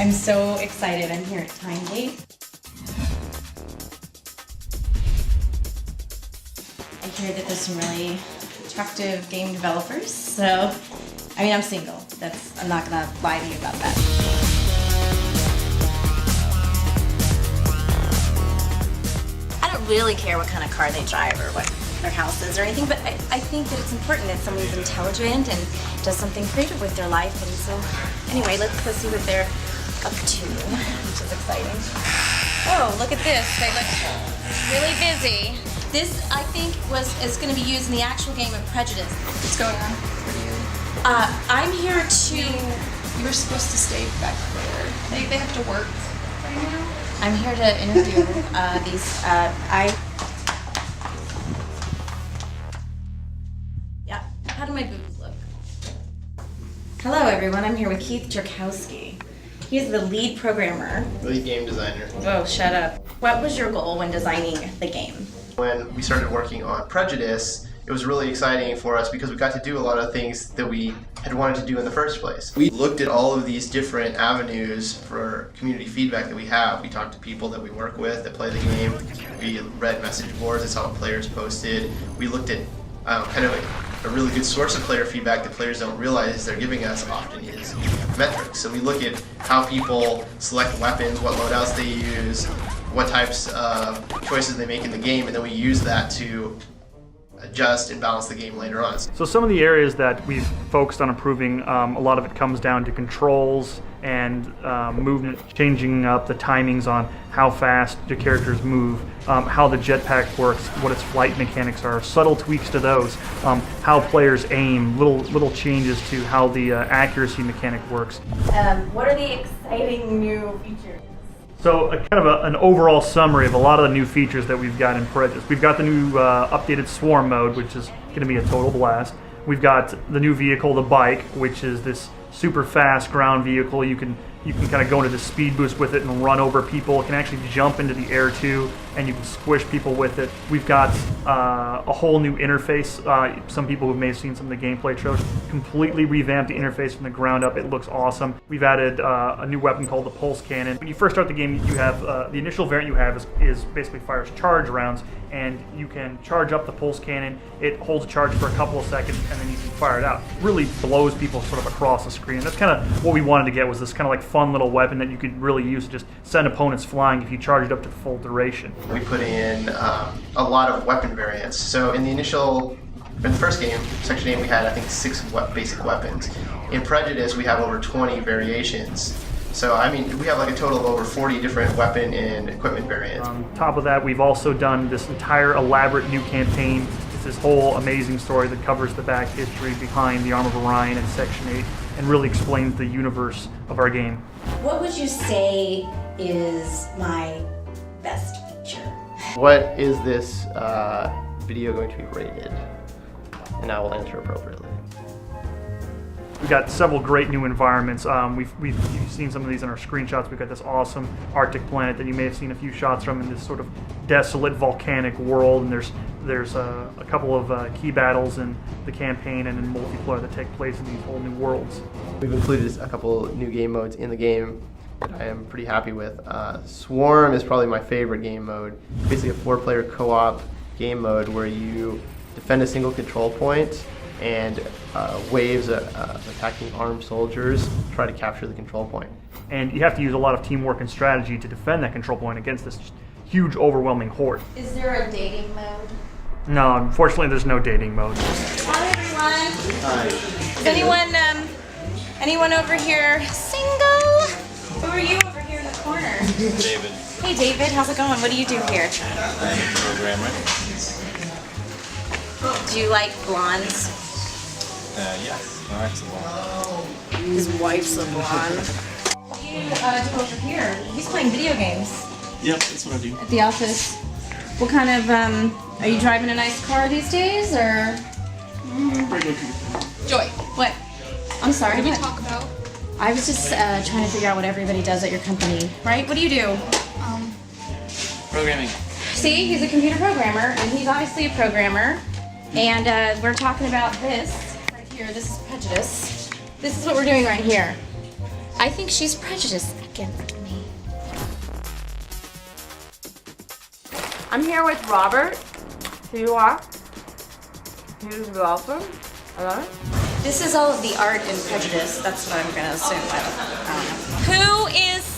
I'm so excited. I'm here at Timegate. I hear that there's some really attractive game developers, so, I mean, I'm single. I'm not gonna lie to you about that. I don't really care what kind of car they drive or what their house is or anything, but I think that it's important that someone's intelligent and does something creative with their life, and so, anyway, let's go see what they're up to, which is exciting. Oh, look at this. They look really busy. This, I think, is going to be used in the actual game of Prejudice. What's going on? I'm here to... You were supposed to stay back there. They have to work right now. I'm here to interview Yeah, how do my boobs look? Hello, everyone. I'm here with Keith Jerkowski. He's the lead programmer. Lead game designer. Oh, shut up. What was your goal when designing the game? When we started working on Prejudice, it was really exciting for us because we got to do a lot of things that we had wanted to do in the first place. We looked at all of these different avenues for community feedback that we have. We talked to people that we work with that play the game. We read message boards and saw what players posted. We looked at kind of a really good source of player feedback that players don't realize they're giving us often is metrics. So we look at how people select weapons, what loadouts they use, what types of choices they make in the game, and then we use that to adjust and balance the game later on. So some of the areas that we've focused on improving, a lot of it comes down to controls and movement, changing up the timings on how fast the characters move, how the jetpack works, what its flight mechanics are, subtle tweaks to those, how players aim, little changes to how the accuracy mechanic works. What are the exciting new features? So an overall summary of a lot of the new features that we've got in Prejudice. We've got the new updated swarm mode, which is going to be a total blast. We've got the new vehicle, the bike, which is this super fast ground vehicle. You can kind of go into the speed boost with it and run over people. It can actually jump into the air too, and you can squish people with it. We've got a whole new interface. Some people who may have seen some of the gameplay trailers, completely revamped the interface from the ground up. It looks awesome. We've added a new weapon called the pulse cannon. When you first start the game, you have the initial variant you have is basically fires charge rounds, and you can charge up the pulse cannon. It holds a charge for a couple of seconds, and then you can fire it out. It really blows people sort of across the screen. That's kind of what we wanted to get, was this kind of like fun little weapon that you could really use to just send opponents flying if you charge it up to the full duration. We put in a lot of weapon variants. So in the first game, Section 8, we had I think 6 basic weapons. In Prejudice, we have over 20 variations. So I mean, we have like a total of over 40 different weapon and equipment variants. On top of that, we've also done this entire elaborate new campaign. It's this whole amazing story that covers the back history behind the Arm of Orion and Section 8 and really explains the universe of our game. What would you say is my best feature? What is this video going to be rated? And I will answer appropriately. We've got several great new environments. You've seen some of these in our screenshots. We've got this awesome Arctic planet that you may have seen a few shots from in this sort of desolate volcanic world, and there's a couple of key battles in the campaign and in multiplayer that take place in these whole new worlds. We've included a couple new game modes in the game that I am pretty happy with. Swarm is probably my favorite game mode. Basically a 4-player co-op game mode where you defend a single control point and waves attacking armed soldiers try to capture the control point. And you have to use a lot of teamwork and strategy to defend that control point against this huge, overwhelming horde. Is there a dating mode? No, unfortunately there's no dating mode. Hi, everyone. Hi. Is anyone over here single? Who are you over here in the corner? David. Hey, David. How's it going? What do you do here? I'm a programmer. Do you like blondes? Yes, my wife's a blonde. His wife's a blonde. What do you do over here? He's playing video games Yep, that's what I do. at the office. What kind of, are you driving a nice car these days, or? Regular people. Joy, What? I'm sorry. what did we what? talk about? I was just trying to figure out what everybody does at your company, right? What do you do? Programming. See, he's a computer programmer, and he's obviously a programmer. And we're talking about this right here. This is Prejudice. This is what we're doing right here. I think she's prejudiced. against me. I'm here with Robert. Here you are. Here's the author. Hello. This is all of the art in Prejudice. That's what I'm gonna assume. I don't know. Who is